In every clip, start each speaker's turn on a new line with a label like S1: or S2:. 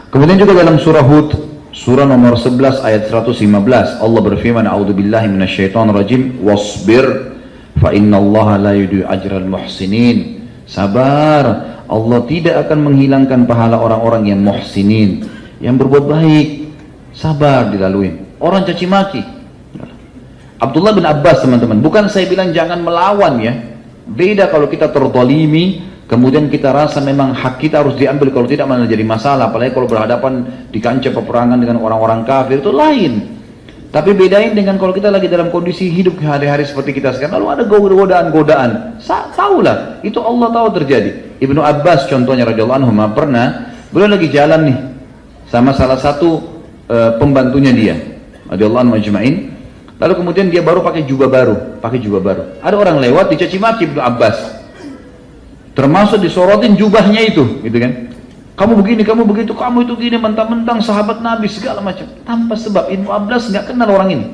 S1: Kemudian juga dalam surah Hud, surah nomor 11 ayat 115, Allah berfirman, "A'udzubillahi minasyaitonirrajim, wasbir fa innallaha la yudhi'u ajral muhsinin." Sabar, Allah tidak akan menghilangkan pahala orang-orang yang muhsinin, yang berbuat baik. Sabar dilaluin. Orang caci maki. Abdullah bin Abbas, teman-teman, bukan saya bilang jangan melawan ya. Beda kalau kita terzalimi, kemudian kita rasa memang hak kita harus diambil, kalau tidak malah jadi masalah. Apalagi kalau berhadapan di kancah peperangan dengan orang-orang kafir, itu lain. Tapi bedain dengan kalau kita lagi dalam kondisi hidup hari-hari seperti kita sekarang, lalu ada godaan-godaan. Tahulah, itu Allah tahu terjadi. Ibnu Abbas contohnya radhiyallahu anhu pernah, beliau lagi jalan nih sama salah satu pembantunya dia, radhiyallahu anhu ajma'in. Lalu kemudian dia baru pakai jubah baru. Ada orang lewat dicaci maki Ibnu Abbas. Termasuk disorotin jubahnya itu, gitu kan? Kamu begini, kamu begitu, kamu itu gini, mentang-mentang sahabat Nabi segala macam. Tanpa sebab. Ibnu Abbas nggak kenal orang ini.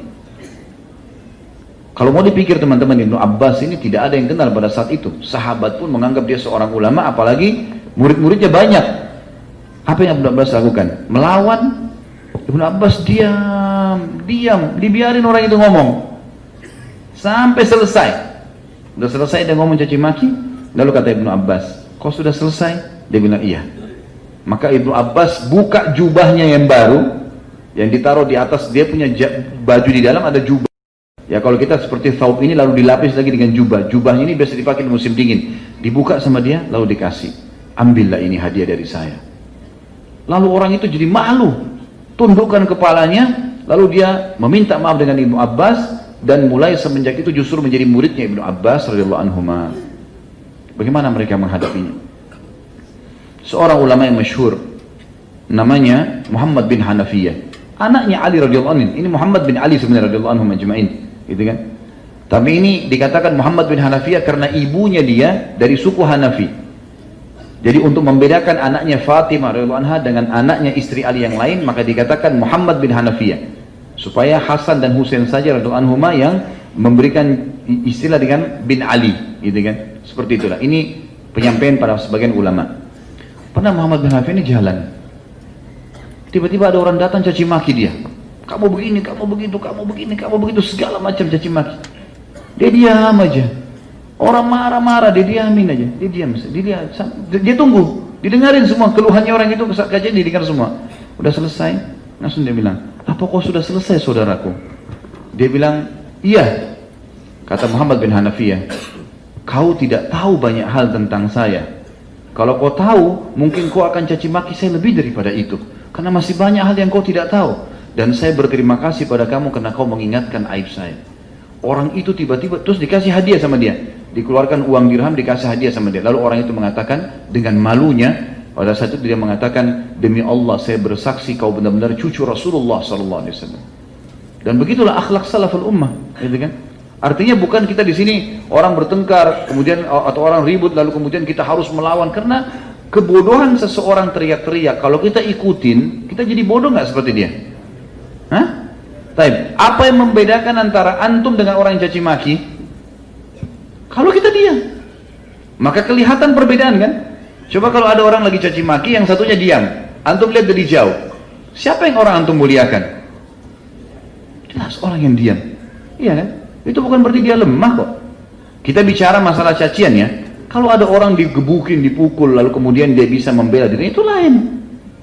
S1: Kalau mau dipikir teman-teman, Ibnu Abbas ini tidak ada yang kenal pada saat itu. Sahabat pun menganggap dia seorang ulama, apalagi murid-muridnya banyak. Apa yang Ibnu Abbas lakukan? Melawan. Ibnu Abbas diam, dibiarin orang itu ngomong sampai selesai. Udah selesai dia ngomong caci maki, lalu kata Ibnu Abbas, kau sudah selesai? Dia bilang iya. Maka Ibnu Abbas buka jubahnya yang baru, yang ditaruh di atas, dia punya baju di dalam ada jubah. Ya kalau kita seperti thawb ini lalu dilapis lagi dengan jubah. Jubahnya ini biasa dipakai di musim dingin. Dibuka sama dia lalu dikasih. Ambillah ini hadiah dari saya. Lalu orang itu jadi malu, tundukkan kepalanya, lalu dia meminta maaf dengan Ibnu Abbas, dan mulai semenjak itu justru menjadi muridnya Ibnu Abbas radhiyallahu anhuma. Bagaimana mereka menghadapinya? Seorang ulama yang masyhur namanya Muhammad bin Hanafiyah, anaknya Ali radhiyallahu anhu. Ini Muhammad bin Ali sebenarnya radhiyallahu anhu majma'in, gitu kan? Tapi ini dikatakan Muhammad bin Hanafiyah karena ibunya dia dari suku Hanafi. Jadi untuk membedakan anaknya Fatimah radhiyallahu anha dengan anaknya istri Ali yang lain, maka dikatakan Muhammad bin Hanafiyah. Supaya Hasan dan Husain saja radhiyallahu anhuma yang memberikan istilah dengan bin Ali, gitu kan? Seperti itulah. Ini penyampaian para sebagian ulama. Pernah Muhammad bin Hanafiyah ini jalan. Tiba-tiba ada orang datang caci maki dia. Kamu begini, kamu begitu, kamu begini, kamu begitu, segala macam caci maki. Dia diam aja. Orang marah-marah, dia diamin aja, dia diam, dia tunggu, didengarin semua keluhannya orang itu, kajian didengar semua. Udah selesai, langsung dia bilang, apa kau sudah selesai saudaraku? Dia bilang, iya. Kata Muhammad bin Hanafiyah, kau tidak tahu banyak hal tentang saya. Kalau kau tahu, mungkin kau akan caci maki saya lebih daripada itu, karena masih banyak hal yang kau tidak tahu. Dan saya berterima kasih pada kamu karena kau mengingatkan aib saya. Orang itu tiba-tiba terus dikasih hadiah sama dia, dikeluarkan uang dirham, dikasih hadiah sama dia. Lalu orang itu mengatakan dengan malunya, pada saat itu dia mengatakan, demi Allah saya bersaksi kau benar-benar cucu Rasulullah SAW. Dan begitulah akhlak salaful ummah, gitu kan? Artinya bukan kita di sini orang bertengkar kemudian atau orang ribut lalu kemudian kita harus melawan, karena kebodohan seseorang teriak-teriak kalau kita ikutin, kita jadi bodoh nggak seperti dia? Hah? Taib. Apa yang membedakan antara antum dengan orang yang caci maki? Kalau kita diam, maka kelihatan perbedaan kan? Coba kalau ada orang lagi caci maki, yang satunya diam, antum lihat dari jauh, siapa yang orang antum muliakan? Jelas orang yang diam, iya kan? Itu bukan berarti dia lemah kok. Kita bicara masalah cacian ya. Kalau ada orang digebukin, dipukul, lalu kemudian dia bisa membela dirinya, itu lain.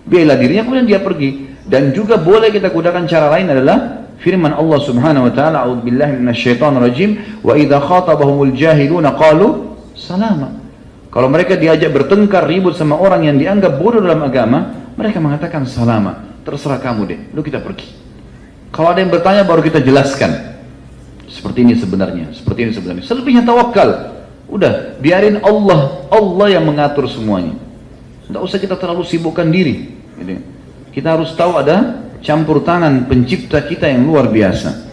S1: Bela dirinya kemudian dia pergi. Dan juga boleh kita gunakan cara lain adalah firman Allah Subhanahu wa taala, a'udzubillahi minasyaitonir rajim, wa idza khatabahumul jahiluna qalu salama. Kalau mereka diajak bertengkar, ribut sama orang yang dianggap bodoh dalam agama, mereka mengatakan salama, terserah kamu deh, lu kita pergi. Kalau ada yang bertanya baru kita jelaskan. Seperti ini sebenarnya, seperti ini sebenarnya. Selebihnya tawakal. Udah, biarin Allah yang mengatur semuanya. Tidak usah kita terlalu sibukkan diri. Kita harus tahu ada campur tangan pencipta kita yang luar biasa.